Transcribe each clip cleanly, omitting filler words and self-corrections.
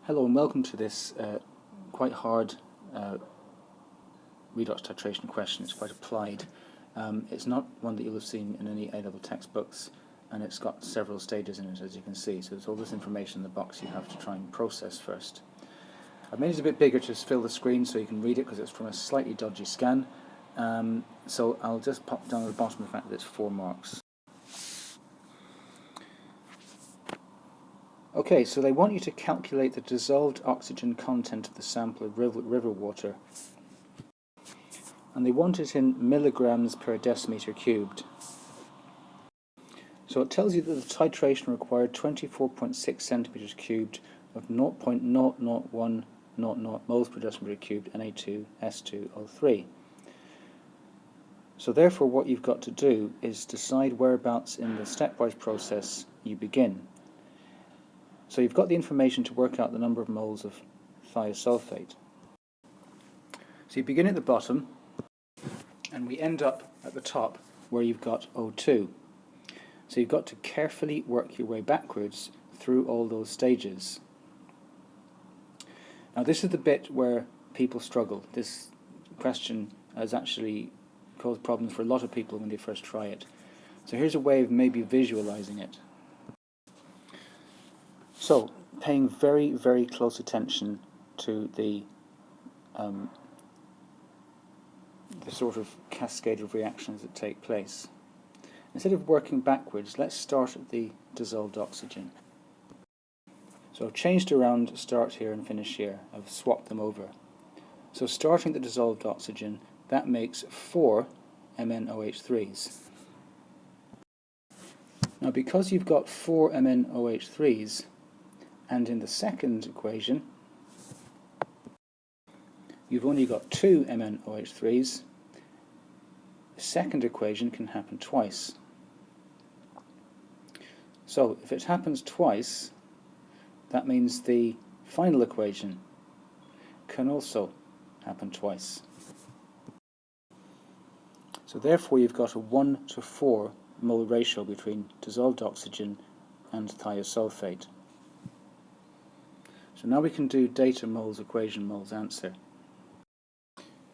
Hello and welcome to this quite hard redox titration question. It's quite applied. It's not one that you'll have seen in any A-level textbooks, and it's got several stages in it, as you can see. So there's all this information in the box you have to try and process first. I've made it a bit bigger to fill the screen so you can read it because it's from a slightly dodgy scan. So I'll just pop down at the bottom the fact that it's 4 marks. Okay, so they want you to calculate the dissolved oxygen content of the sample of river water, and they want it in milligrams per decimeter cubed. So it tells you that the titration required 24.6 centimeters cubed of 0.001000 moles per decimeter cubed Na2S2O3. So therefore what you've got to do is decide whereabouts in the stepwise process you begin. So you've got the information to work out the number of moles of thiosulfate. So you begin at the bottom, and we end up at the top where you've got O2. So you've got to carefully work your way backwards through all those stages. Now this is the bit where people struggle. This question has actually caused problems for a lot of people when they first try it. So here's a way of maybe visualizing it. So, paying very, very close attention to the sort of cascade of reactions that take place. Instead of working backwards, let's start at the dissolved oxygen. So I've changed around start here and finish here. I've swapped them over. So starting the dissolved oxygen, that makes 4 MnOH3s. Now because you've got 4 MnOH3s, and in the second equation, you've only got 2 MnOH3s. The second equation can happen twice. So if it happens twice, that means the final equation can also happen twice. So therefore you've got a 1 to 4 mole ratio between dissolved oxygen and thiosulfate. So now we can do data moles, equation moles, answer.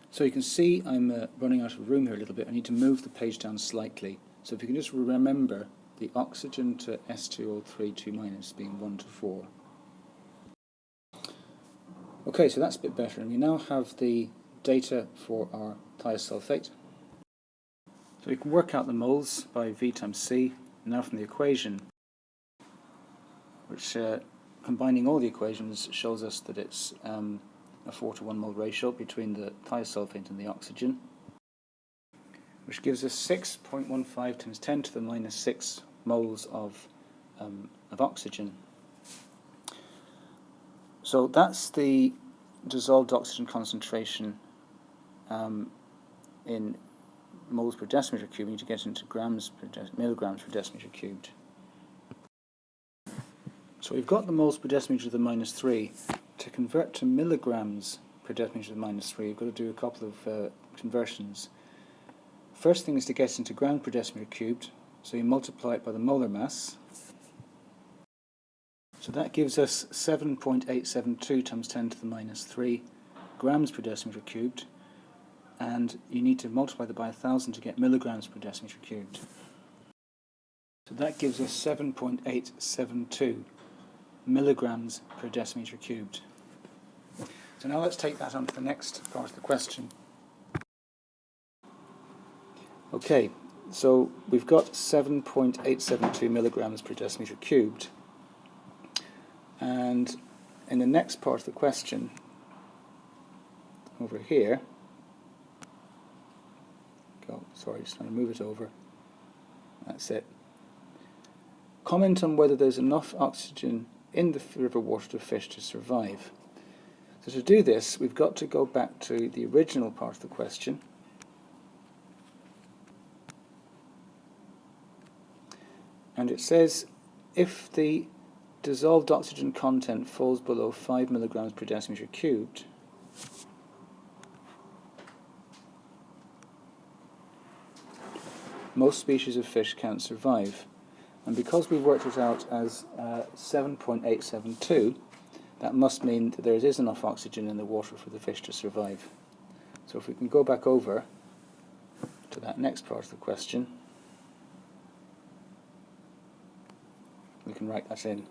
So you can see I'm running out of room here a little bit. I need to move the page down slightly. So if you can just remember the oxygen to S2O3 2- being 1 to 4. Okay, so that's a bit better. And we now have the data for our thiosulfate. So we can work out the moles by V times C. Now from the equation, which combining all the equations shows us that it's a 4 to 1 mole ratio between the thiosulfate and the oxygen, which gives us 6.15 times 10 to the minus 6 moles of oxygen. So that's the dissolved oxygen concentration in moles per decimeter cubed. We need to get into milligrams per decimeter cubed. So we've got the moles per decimeter to the minus 3. To convert to milligrams per decimeter to the minus 3, we've got to do a couple of conversions. First thing is to get into grams per decimeter cubed, so you multiply it by the molar mass. So that gives us 7.872 times 10 to the minus 3 grams per decimeter cubed, and you need to multiply that by 1,000 to get milligrams per decimeter cubed. So that gives us 7.872 milligrams per decimeter cubed. So now let's take that on to the next part of the question. Okay, so we've got 7.872 milligrams per decimeter cubed, and in the next part of the question, over here, just trying to move it over, that's it. Comment on whether there's enough oxygen in the river water for fish to survive. So to do this, we've got to go back to the original part of the question. And it says, if the dissolved oxygen content falls below 5 milligrams per decimeter cubed, most species of fish can't survive. And because we worked it out as 7.872, that must mean that there is enough oxygen in the water for the fish to survive. So if we can go back over to that next part of the question, we can write that in.